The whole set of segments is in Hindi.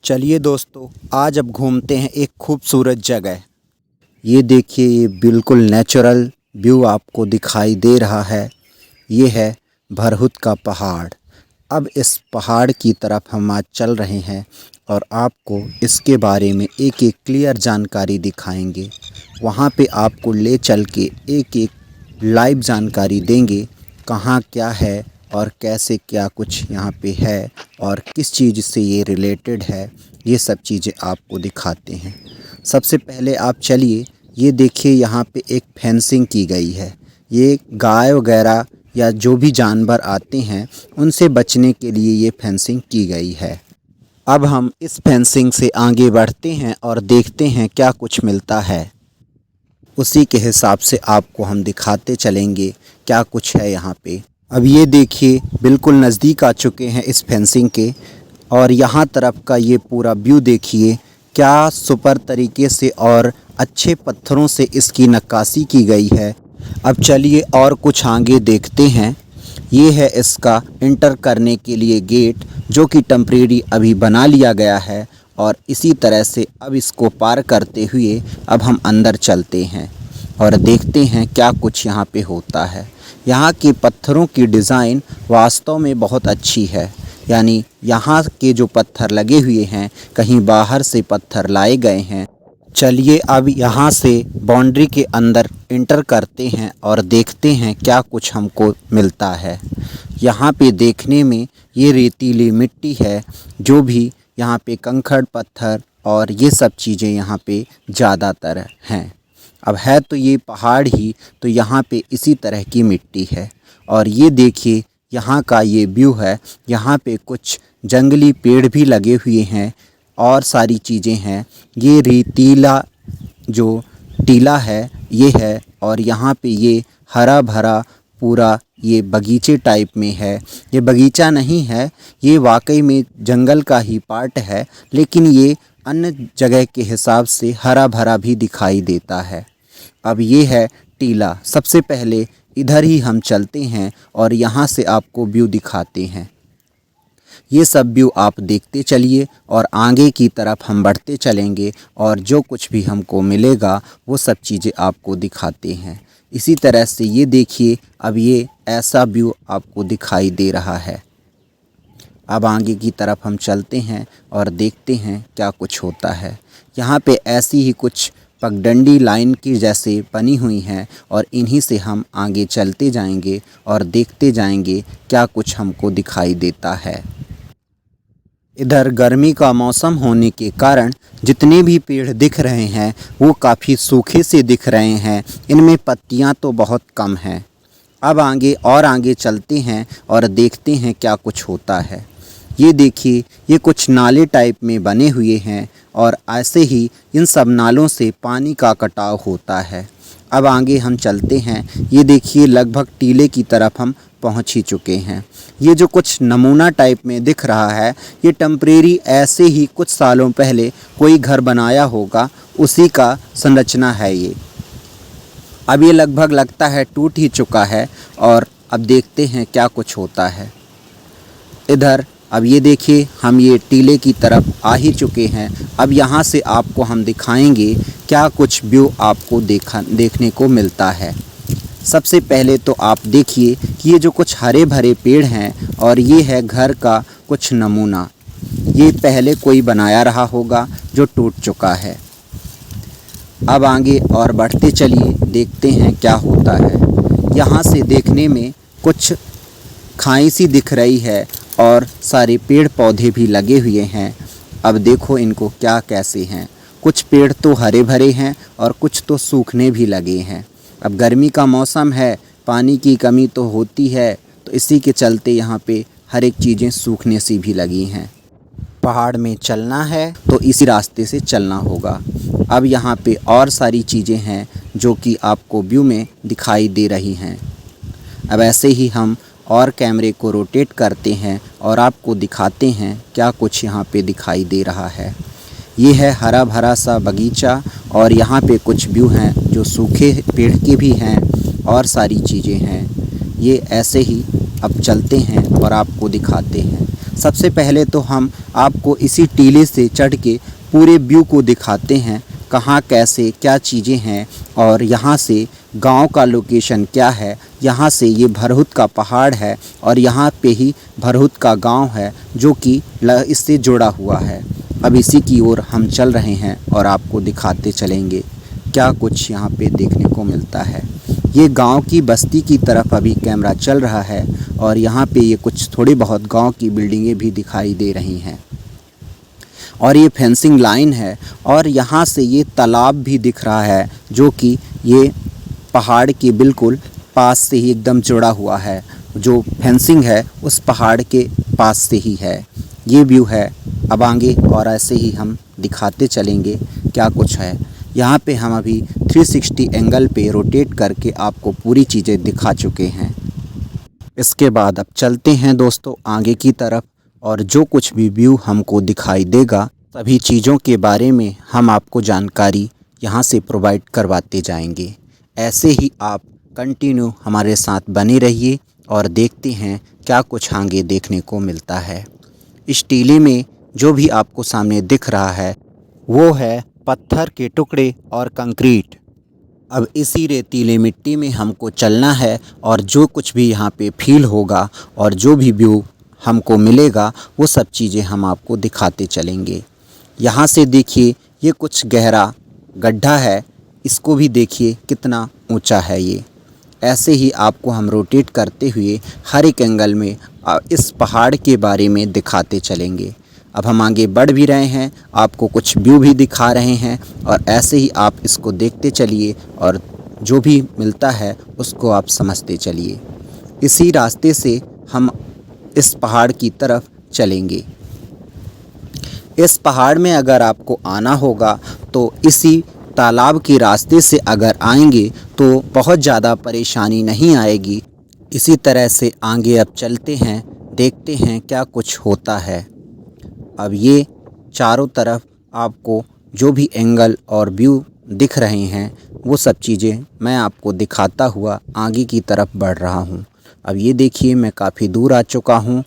चलिए दोस्तों, आज अब घूमते हैं एक खूबसूरत जगह। ये देखिए, ये बिल्कुल नेचुरल व्यू आपको दिखाई दे रहा है। ये है भरहुत का पहाड़। अब इस पहाड़ की तरफ हम आज चल रहे हैं और आपको इसके बारे में एक एक क्लियर जानकारी दिखाएंगे। वहाँ पे आपको ले चल के एक एक लाइव जानकारी देंगे, कहाँ क्या है और कैसे क्या कुछ यहाँ पे है और किस चीज़ से ये रिलेटेड है। ये सब चीज़ें आपको दिखाते हैं। सबसे पहले आप चलिए, ये देखिए यहाँ पे एक फेंसिंग की गई है। ये गाय वगैरह या जो भी जानवर आते हैं उनसे बचने के लिए ये फेंसिंग की गई है। अब हम इस फेंसिंग से आगे बढ़ते हैं और देखते हैं क्या कुछ मिलता है। उसी के हिसाब से आपको हम दिखाते चलेंगे क्या कुछ है यहाँ पे। अब ये देखिए, बिल्कुल नज़दीक आ चुके हैं इस फेंसिंग के और यहाँ तरफ का ये पूरा व्यू देखिए, क्या सुपर तरीके से और अच्छे पत्थरों से इसकी नक्काशी की गई है। अब चलिए और कुछ आगे देखते हैं। ये है इसका इंटर करने के लिए गेट, जो कि टेम्परेरी अभी बना लिया गया है और इसी तरह से अब इसको पार करते हुए अब हम अंदर चलते हैं और देखते हैं क्या कुछ यहाँ पे होता है। यहाँ के पत्थरों की डिज़ाइन वास्तव में बहुत अच्छी है, यानी यहाँ के जो पत्थर लगे हुए हैं कहीं बाहर से पत्थर लाए गए हैं। चलिए अब यहाँ से बाउंड्री के अंदर इंटर करते हैं और देखते हैं क्या कुछ हमको मिलता है। यहाँ पे देखने में ये रेतीली मिट्टी है, जो भी यहाँ पे कंकड़ पत्थर और ये सब चीज़ें यहाँ पे ज़्यादातर हैं। अब है तो ये पहाड़ ही, तो यहाँ पे इसी तरह की मिट्टी है। और ये देखिए यहाँ का ये व्यू है। यहाँ पे कुछ जंगली पेड़ भी लगे हुए हैं और सारी चीज़ें हैं। ये रेतीला जो टीला है ये है और यहाँ पे ये हरा भरा पूरा ये बगीचे टाइप में है। ये बगीचा नहीं है, ये वाकई में जंगल का ही पार्ट है, लेकिन ये अन्य जगह के हिसाब से हरा भरा भी दिखाई देता है। अब ये है टीला। सबसे पहले इधर ही हम चलते हैं और यहाँ से आपको व्यू दिखाते हैं। ये सब व्यू आप देखते चलिए और आगे की तरफ हम बढ़ते चलेंगे और जो कुछ भी हमको मिलेगा वो सब चीज़ें आपको दिखाते हैं। इसी तरह से ये देखिए, अब ये ऐसा व्यू आपको दिखाई दे रहा है। अब आगे की तरफ हम चलते हैं और देखते हैं क्या कुछ होता है। यहाँ पे ऐसी ही कुछ पगडंडी लाइन की जैसे बनी हुई हैं और इन्हीं से हम आगे चलते जाएंगे और देखते जाएंगे क्या कुछ हमको दिखाई देता है। इधर गर्मी का मौसम होने के कारण जितने भी पेड़ दिख रहे हैं वो काफ़ी सूखे से दिख रहे हैं। इनमें पत्तियां तो बहुत कम हैं। अब आगे और आगे चलते हैं और देखते हैं क्या कुछ होता है। ये देखिए, ये कुछ नाले टाइप में बने हुए हैं और ऐसे ही इन सब नालों से पानी का कटाव होता है। अब आगे हम चलते हैं। ये देखिए, लगभग टीले की तरफ हम पहुंच ही चुके हैं। ये जो कुछ नमूना टाइप में दिख रहा है, ये टेम्परेरी ऐसे ही कुछ सालों पहले कोई घर बनाया होगा, उसी का संरचना है ये। अब ये लगभग लगता है टूट ही चुका है और अब देखते हैं क्या कुछ होता है। इधर अब ये देखिए, हम ये टीले की तरफ आ ही चुके हैं। अब यहाँ से आपको हम दिखाएंगे क्या कुछ व्यू आपको देखने को मिलता है। सबसे पहले तो आप देखिए कि ये जो कुछ हरे भरे पेड़ हैं और ये है घर का कुछ नमूना। ये पहले कोई बनाया रहा होगा जो टूट चुका है। अब आगे और बढ़ते चलिए, देखते हैं क्या होता है। यहाँ से देखने में कुछ खाई सी दिख रही है और सारे पेड़ पौधे भी लगे हुए हैं। अब देखो इनको क्या कैसे हैं। कुछ पेड़ तो हरे भरे हैं और कुछ तो सूखने भी लगे हैं। अब गर्मी का मौसम है, पानी की कमी तो होती है, तो इसी के चलते यहाँ पे हर एक चीज़ें सूखने सी भी लगी हैं। पहाड़ में चलना है तो इसी रास्ते से चलना होगा। अब यहाँ पे और सारी चीज़ें हैं जो कि आपको व्यू में दिखाई दे रही हैं। अब ऐसे ही हम और कैमरे को रोटेट करते हैं और आपको दिखाते हैं क्या कुछ यहाँ पे दिखाई दे रहा है। ये है हरा भरा सा बगीचा और यहाँ पे कुछ व्यू हैं जो सूखे पेड़ के भी हैं और सारी चीज़ें हैं। ये ऐसे ही अब चलते हैं और आपको दिखाते हैं। सबसे पहले तो हम आपको इसी टीले से चढ़ के पूरे व्यू को दिखाते हैं, कहाँ कैसे क्या चीज़ें हैं और यहाँ से गांव का लोकेशन क्या है। यहाँ से ये भरहुत का पहाड़ है और यहाँ पे ही भरहुत का गांव है जो कि इससे जुड़ा हुआ है। अब इसी की ओर हम चल रहे हैं और आपको दिखाते चलेंगे क्या कुछ यहाँ पे देखने को मिलता है। ये गांव की बस्ती की तरफ अभी कैमरा चल रहा है और यहाँ पे ये कुछ थोड़ी बहुत गांव की बिल्डिंगें भी दिखाई दे रही हैं और ये फेंसिंग लाइन है और यहाँ से ये तालाब भी दिख रहा है जो कि ये पहाड़ के बिल्कुल पास से ही एकदम जुड़ा हुआ है। जो फेंसिंग है उस पहाड़ के पास से ही है। ये व्यू है। अब आगे और ऐसे ही हम दिखाते चलेंगे क्या कुछ है। यहाँ पे हम अभी 360 एंगल पे रोटेट करके आपको पूरी चीज़ें दिखा चुके हैं। इसके बाद अब चलते हैं दोस्तों आगे की तरफ और जो कुछ भी व्यू हमको दिखाई देगा सभी चीज़ों के बारे में हम आपको जानकारी यहाँ से प्रोवाइड करवाते जाएंगे। ऐसे ही आप कंटिन्यू हमारे साथ बने रहिए और देखते हैं क्या कुछ आगे देखने को मिलता है। इस टीले में जो भी आपको सामने दिख रहा है वो है पत्थर के टुकड़े और कंक्रीट। अब इसी रेतीले मिट्टी में हमको चलना है और जो कुछ भी यहाँ पे फील होगा और जो भी व्यू हमको मिलेगा वो सब चीज़ें हम आपको दिखाते चलेंगे। यहाँ से देखिए ये कुछ गहरा गड्ढा है, इसको भी देखिए कितना ऊंचा है ये। ऐसे ही आपको हम रोटेट करते हुए हर एक एंगल में इस पहाड़ के बारे में दिखाते चलेंगे। अब हम आगे बढ़ भी रहे हैं, आपको कुछ व्यू भी दिखा रहे हैं और ऐसे ही आप इसको देखते चलिए और जो भी मिलता है उसको आप समझते चलिए। इसी रास्ते से हम इस पहाड़ की तरफ चलेंगे। इस पहाड़ में अगर आपको आना होगा तो इसी तालाब के रास्ते से अगर आएंगे तो बहुत ज़्यादा परेशानी नहीं आएगी। इसी तरह से आगे अब चलते हैं, देखते हैं क्या कुछ होता है। अब ये चारों तरफ आपको जो भी एंगल और व्यू दिख रहे हैं वो सब चीज़ें मैं आपको दिखाता हुआ आगे की तरफ बढ़ रहा हूँ। अब ये देखिए मैं काफ़ी दूर आ चुका हूँ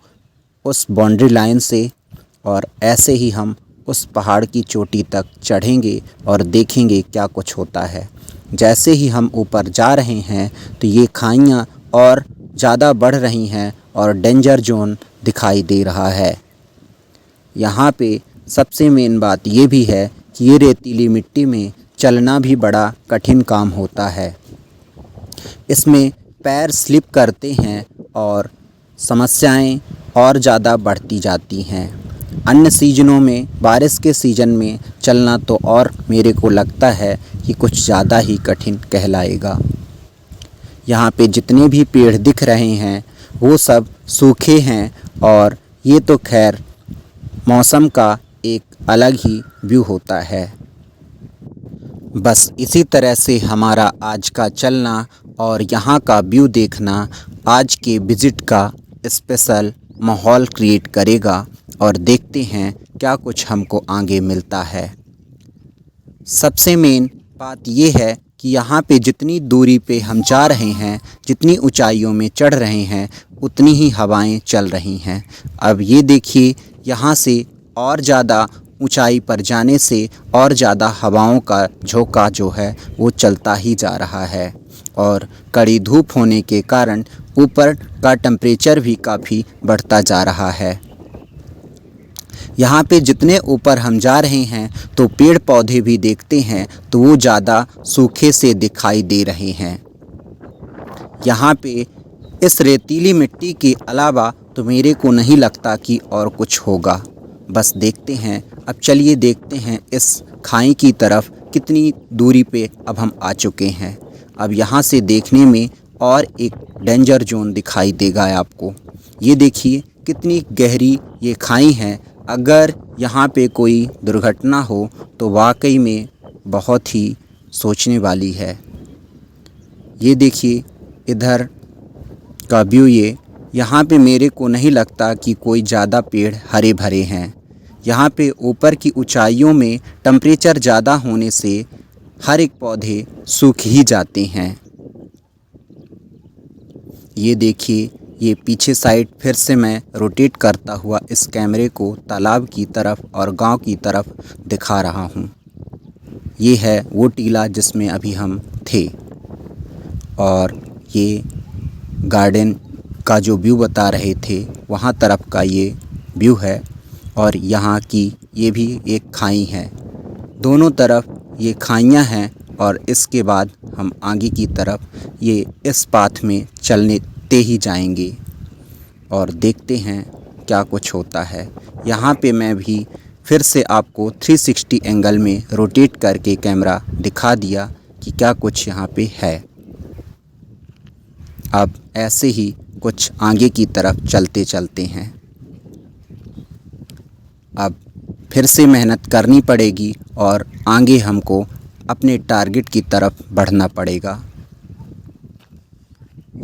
उस बाउंड्री लाइन से और ऐसे ही हम उस पहाड़ की चोटी तक चढ़ेंगे और देखेंगे क्या कुछ होता है। जैसे ही हम ऊपर जा रहे हैं तो ये खाइयाँ और ज़्यादा बढ़ रही हैं और डेंजर जोन दिखाई दे रहा है। यहाँ पे सबसे मेन बात ये भी है कि ये रेतीली मिट्टी में चलना भी बड़ा कठिन काम होता है। इसमें पैर स्लिप करते हैं और समस्याएं और ज़्यादा बढ़ती जाती हैं। अन्य सीज़नों में बारिश के सीज़न में चलना तो और मेरे को लगता है कि कुछ ज़्यादा ही कठिन कहलाएगा। यहाँ पे जितने भी पेड़ दिख रहे हैं वो सब सूखे हैं और ये तो खैर मौसम का एक अलग ही व्यू होता है। बस इसी तरह से हमारा आज का चलना और यहाँ का व्यू देखना आज के विज़िट का स्पेशल माहौल क्रिएट करेगा और देखते हैं क्या कुछ हमको आगे मिलता है। सबसे मेन बात ये है कि यहाँ पे जितनी दूरी पे हम जा रहे हैं, जितनी ऊंचाइयों में चढ़ रहे हैं उतनी ही हवाएं चल रही हैं। अब ये देखिए यहाँ से और ज़्यादा ऊंचाई पर जाने से और ज़्यादा हवाओं का झोंका जो है वो चलता ही जा रहा है और कड़ी धूप होने के कारण ऊपर का टेम्परेचर भी काफ़ी बढ़ता जा रहा है। यहाँ पे जितने ऊपर हम जा रहे हैं तो पेड़ पौधे भी देखते हैं तो वो ज़्यादा सूखे से दिखाई दे रहे हैं। यहाँ पे इस रेतीली मिट्टी के अलावा तो मेरे को नहीं लगता कि और कुछ होगा। बस देखते हैं। अब चलिए देखते हैं इस खाई की तरफ कितनी दूरी पे अब हम आ चुके हैं। अब यहाँ से देखने में और एक डेंजर जोन दिखाई देगा आपको। ये देखिए कितनी गहरी ये खाई है। अगर यहाँ पे कोई दुर्घटना हो तो वाकई में बहुत ही सोचने वाली है। ये देखिए इधर का व्यू ये। यहाँ पे मेरे को नहीं लगता कि कोई ज़्यादा पेड़ हरे भरे हैं। यहाँ पे ऊपर की ऊंचाइयों में टेम्परेचर ज़्यादा होने से हर एक पौधे सूख ही जाते हैं। ये देखिए ये पीछे साइड फिर से मैं रोटेट करता हुआ इस कैमरे को तालाब की तरफ और गांव की तरफ दिखा रहा हूँ। ये है वो टीला जिसमें अभी हम थे और ये गार्डन का जो व्यू बता रहे थे वहाँ तरफ का ये व्यू है और यहाँ की ये भी एक खाई है। दोनों तरफ ये खाइयाँ हैं और इसके बाद हम आगे की तरफ ये इस पाथ में चलते ही जाएंगे और देखते हैं क्या कुछ होता है। यहाँ पे मैं भी फिर से आपको 360 एंगल में रोटेट करके कैमरा दिखा दिया कि क्या कुछ यहाँ पे है। अब ऐसे ही कुछ आगे की तरफ चलते हैं। अब फिर से मेहनत करनी पड़ेगी और आगे हमको अपने टारगेट की तरफ बढ़ना पड़ेगा।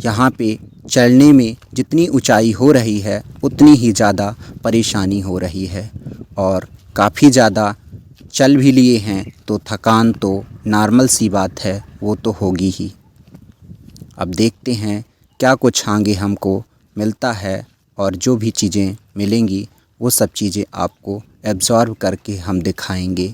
यहाँ पे चढ़ने में जितनी ऊंचाई हो रही है उतनी ही ज़्यादा परेशानी हो रही है और काफ़ी ज़्यादा चल भी लिए हैं तो थकान तो नॉर्मल सी बात है, वो तो होगी ही। अब देखते हैं क्या कुछ आगे हमको मिलता है और जो भी चीज़ें मिलेंगी वो सब चीज़ें आपको एब्ज़ॉर्ब करके हम दिखाएंगे।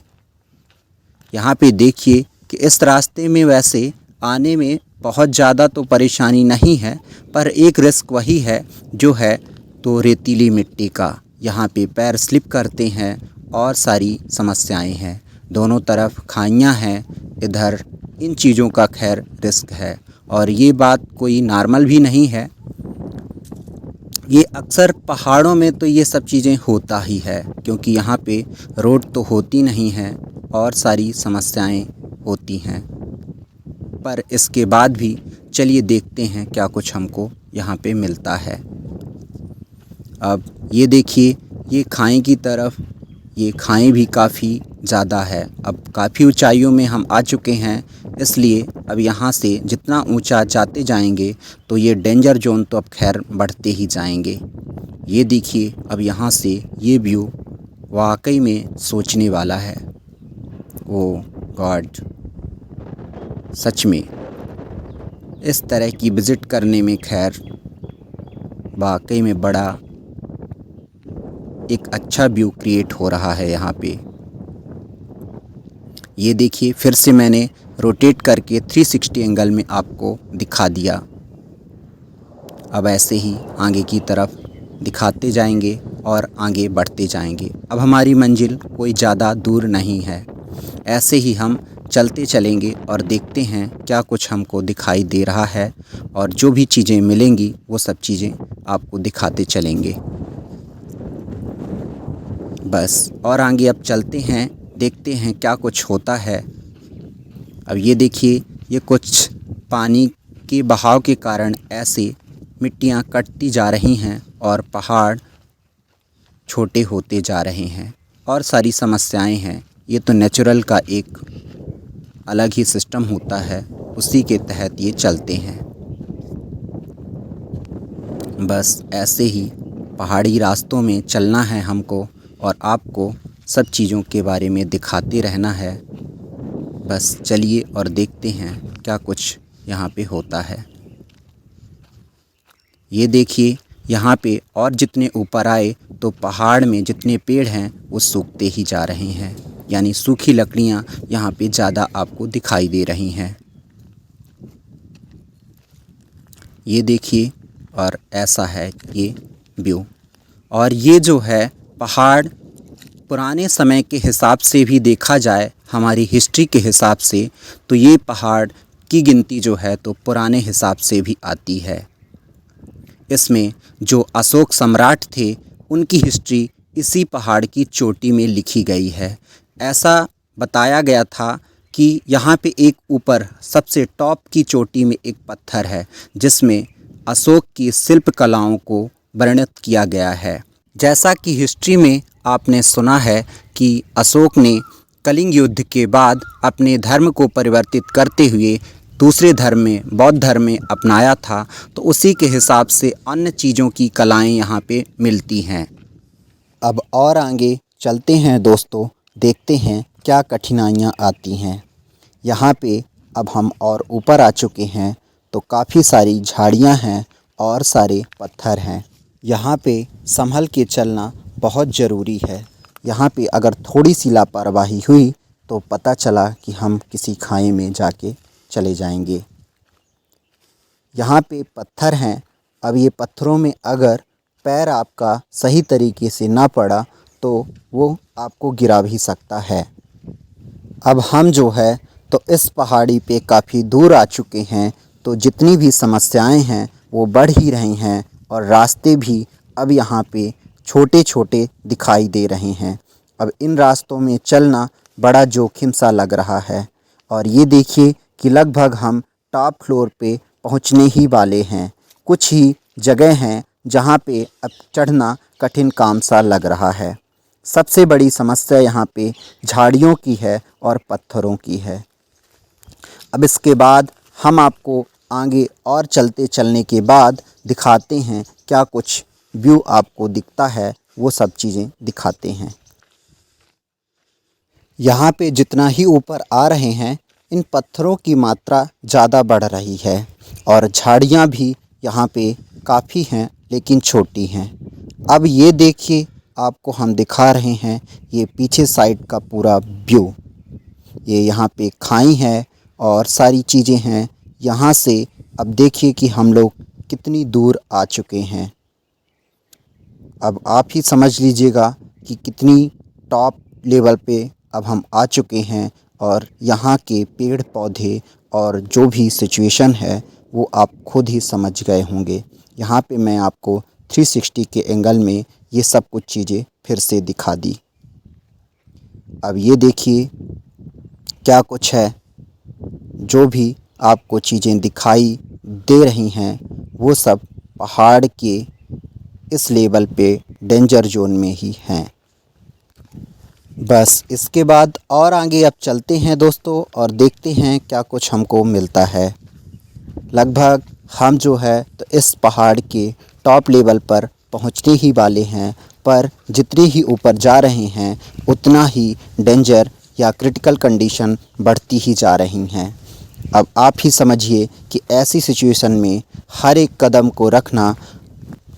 यहाँ पे देखिए कि इस रास्ते में वैसे आने में बहुत ज़्यादा तो परेशानी नहीं है, पर एक रिस्क वही है जो है तो रेतीली मिट्टी का। यहाँ पे पैर स्लिप करते हैं और सारी समस्याएं हैं। दोनों तरफ खाइयाँ हैं, इधर इन चीज़ों का खैर रिस्क है और ये बात कोई नॉर्मल भी नहीं है। ये अक्सर पहाड़ों में तो ये सब चीज़ें होता ही है क्योंकि यहाँ पे रोड तो होती नहीं है और सारी समस्याएं होती हैं। पर इसके बाद भी चलिए देखते हैं क्या कुछ हमको यहाँ पे मिलता है। अब ये देखिए ये खाई की तरफ, ये खाई भी काफ़ी ज़्यादा है। अब काफ़ी ऊंचाइयों में हम आ चुके हैं, इसलिए अब यहाँ से जितना ऊंचा जाते जाएंगे तो ये डेंजर जोन तो अब खैर बढ़ते ही जाएंगे। ये देखिए अब यहाँ से ये व्यू वाकई में सोचने वाला है। ओ गॉड, सच में इस तरह की विज़िट करने में खैर वाकई में बड़ा एक अच्छा व्यू क्रिएट हो रहा है यहाँ पे। ये देखिए फिर से मैंने रोटेट करके 360 एंगल में आपको दिखा दिया। अब ऐसे ही आगे की तरफ दिखाते जाएंगे और आगे बढ़ते जाएंगे। अब हमारी मंजिल कोई ज़्यादा दूर नहीं है, ऐसे ही हम चलते चलेंगे और देखते हैं क्या कुछ हमको दिखाई दे रहा है और जो भी चीज़ें मिलेंगी वो सब चीज़ें आपको दिखाते चलेंगे। बस और आगे अब चलते हैं, देखते हैं क्या कुछ होता है। अब ये देखिए ये कुछ पानी के बहाव के कारण ऐसे मिट्टियाँ कटती जा रही हैं और पहाड़ छोटे होते जा रहे हैं और सारी समस्याएं हैं। ये तो नेचुरल का एक अलग ही सिस्टम होता है, उसी के तहत ये चलते हैं। बस ऐसे ही पहाड़ी रास्तों में चलना है हमको और आपको सब चीज़ों के बारे में दिखाते रहना है। बस चलिए और देखते हैं क्या कुछ यहाँ पे होता है। ये देखिए यहाँ पे और जितने ऊपर आए तो पहाड़ में जितने पेड़ हैं वो सूखते ही जा रहे हैं, यानी सूखी लकड़ियाँ यहाँ पे ज़्यादा आपको दिखाई दे रही हैं। ये देखिए और ऐसा है ये व्यू। और ये जो है पहाड़ पुराने समय के हिसाब से भी देखा जाए, हमारी हिस्ट्री के हिसाब से, तो ये पहाड़ की गिनती जो है तो पुराने हिसाब से भी आती है। इसमें जो अशोक सम्राट थे उनकी हिस्ट्री इसी पहाड़ की चोटी में लिखी गई है। ऐसा बताया गया था कि यहाँ पे एक ऊपर सबसे टॉप की चोटी में एक पत्थर है जिसमें अशोक की शिल्प कलाओं को वर्णित किया गया है। जैसा कि हिस्ट्री में आपने सुना है कि अशोक ने कलिंग युद्ध के बाद अपने धर्म को परिवर्तित करते हुए दूसरे धर्म में, बौद्ध धर्म में अपनाया था, तो उसी के हिसाब से अन्य चीज़ों की कलाएं यहाँ पे मिलती हैं। अब और आगे चलते हैं दोस्तों, देखते हैं क्या कठिनाइयाँ आती हैं। यहाँ पे अब हम और ऊपर आ चुके हैं तो काफ़ी सारी झाड़ियाँ हैं और सारे पत्थर हैं। यहाँ पे संभल के चलना बहुत ज़रूरी है। यहाँ पे अगर थोड़ी सी लापरवाही हुई तो पता चला कि हम किसी खाई में जाके चले जाएंगे। यहाँ पे पत्थर हैं। अब ये पत्थरों में अगर पैर आपका सही तरीके से ना पड़ा तो वो आपको गिरा भी सकता है। अब हम जो है तो इस पहाड़ी पे काफ़ी दूर आ चुके हैं, तो जितनी भी समस्याएं हैं वो बढ़ ही रही हैं और रास्ते भी अब यहाँ पे छोटे छोटे दिखाई दे रहे हैं। अब इन रास्तों में चलना बड़ा जोखिम सा लग रहा है। और ये देखिए कि लगभग हम टॉप फ्लोर पे पहुँचने ही वाले हैं। कुछ ही जगह हैं जहाँ पे अब चढ़ना कठिन काम सा लग रहा है। सबसे बड़ी समस्या यहाँ पे झाड़ियों की है और पत्थरों की है। अब इसके बाद हम आपको आगे और चलने के बाद दिखाते हैं क्या कुछ व्यू आपको दिखता है, वो सब चीज़ें दिखाते हैं। यहाँ पे जितना ही ऊपर आ रहे हैं इन पत्थरों की मात्रा ज़्यादा बढ़ रही है और झाड़ियाँ भी यहाँ पे काफ़ी हैं लेकिन छोटी हैं। अब ये देखिए आपको हम दिखा रहे हैं ये पीछे साइड का पूरा व्यू। ये यहाँ पे खाई है और सारी चीज़ें हैं। यहाँ से अब देखिए कि हम लोग कितनी दूर आ चुके हैं। अब आप ही समझ लीजिएगा कि कितनी टॉप लेवल पे अब हम आ चुके हैं और यहाँ के पेड़ पौधे और जो भी सिचुएशन है वो आप खुद ही समझ गए होंगे। यहाँ पे मैं आपको 360 के एंगल में ये सब कुछ चीज़ें फिर से दिखा दी। अब ये देखिए क्या कुछ है। जो भी आपको चीज़ें दिखाई दे रही हैं वो सब पहाड़ के इस लेवल पे डेंजर जोन में ही हैं। बस इसके बाद और आगे अब चलते हैं दोस्तों और देखते हैं क्या कुछ हमको मिलता है। लगभग हम जो है तो इस पहाड़ के टॉप लेवल पर पहुंचने ही वाले हैं, पर जितने ही ऊपर जा रहे हैं उतना ही डेंजर या क्रिटिकल कंडीशन बढ़ती ही जा रही हैं। अब आप ही समझिए कि ऐसी सिचुएशन में हर एक कदम को रखना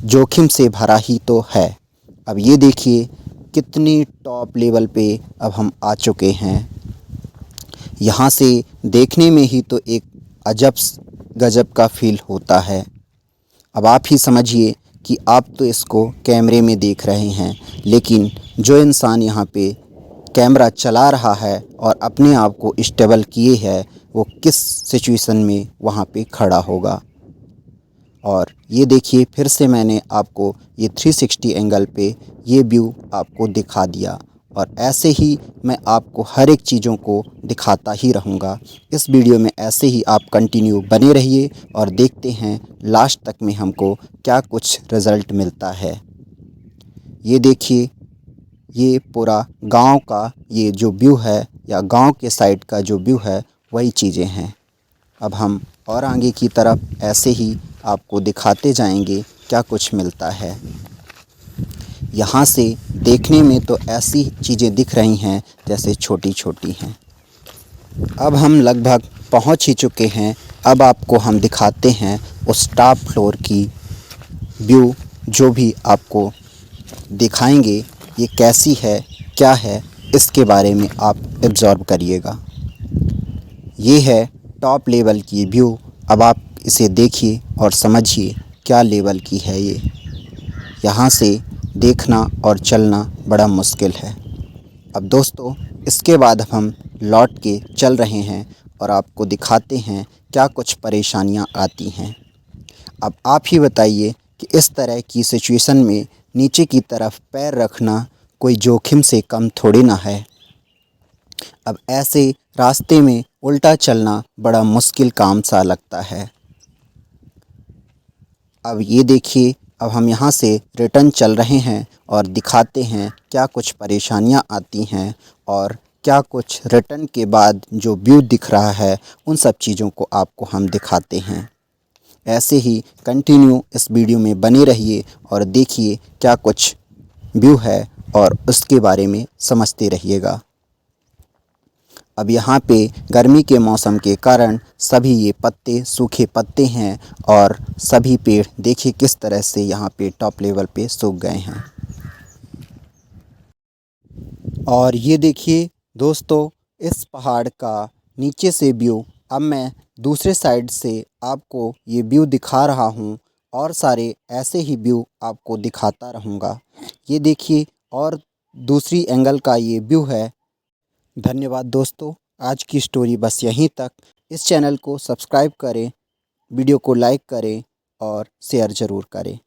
जोखिम से भरा ही तो है। अब ये देखिए कितनी टॉप लेवल पे अब हम आ चुके हैं। यहाँ से देखने में ही तो एक अजब गजब का फील होता है। अब आप ही समझिए कि आप तो इसको कैमरे में देख रहे हैं, लेकिन जो इंसान यहाँ पे कैमरा चला रहा है और अपने आप को स्टेबल किए है वो किस सिचुएशन में वहाँ पे खड़ा होगा। और ये देखिए फिर से मैंने आपको ये 360 एंगल पे ये व्यू आपको दिखा दिया और ऐसे ही मैं आपको हर एक चीज़ों को दिखाता ही रहूँगा। इस वीडियो में ऐसे ही आप कंटिन्यू बने रहिए और देखते हैं लास्ट तक में हमको क्या कुछ रिज़ल्ट मिलता है। ये देखिए ये पूरा गांव का ये जो व्यू है या गांव के साइड का जो व्यू है वही चीज़ें हैं। अब हम और आगे की तरफ ऐसे ही आपको दिखाते जाएंगे क्या कुछ मिलता है। यहाँ से देखने में तो ऐसी चीज़ें दिख रही हैं जैसे छोटी छोटी हैं। अब हम लगभग पहुँच ही चुके हैं। अब आपको हम दिखाते हैं उस टॉप फ्लोर की व्यू, जो भी आपको दिखाएंगे ये कैसी है क्या है इसके बारे में आप एब्जॉर्ब करिएगा। ये है टॉप लेवल की व्यू। अब आप इसे देखिए और समझिए क्या लेवल की है ये। यहाँ से देखना और चलना बड़ा मुश्किल है। अब दोस्तों इसके बाद हम लौट के चल रहे हैं और आपको दिखाते हैं क्या कुछ परेशानियाँ आती हैं। अब आप ही बताइए कि इस तरह की सिचुएशन में नीचे की तरफ पैर रखना कोई जोखिम से कम थोड़ी ना है। अब ऐसे रास्ते में उल्टा चलना बड़ा मुश्किल काम सा लगता है। अब ये देखिए अब हम यहाँ से रिटर्न चल रहे हैं और दिखाते हैं क्या कुछ परेशानियाँ आती हैं और क्या कुछ रिटर्न के बाद जो व्यू दिख रहा है उन सब चीज़ों को आपको हम दिखाते हैं। ऐसे ही कंटिन्यू इस वीडियो में बने रहिए और देखिए क्या कुछ व्यू है और उसके बारे में समझते रहिएगा। अब यहाँ पे गर्मी के मौसम के कारण सभी ये पत्ते सूखे पत्ते हैं और सभी पेड़ देखिए किस तरह से यहाँ पे टॉप लेवल पे सूख गए हैं। और ये देखिए दोस्तों, इस पहाड़ का नीचे से व्यू अब मैं दूसरे साइड से आपको ये व्यू दिखा रहा हूँ और सारे ऐसे ही व्यू आपको दिखाता रहूँगा। ये देखिए और दूसरी एंगल का ये व्यू है। धन्यवाद दोस्तों, आज की स्टोरी बस यहीं तक। इस चैनल को सब्सक्राइब करें, वीडियो को लाइक करें और शेयर ज़रूर करें।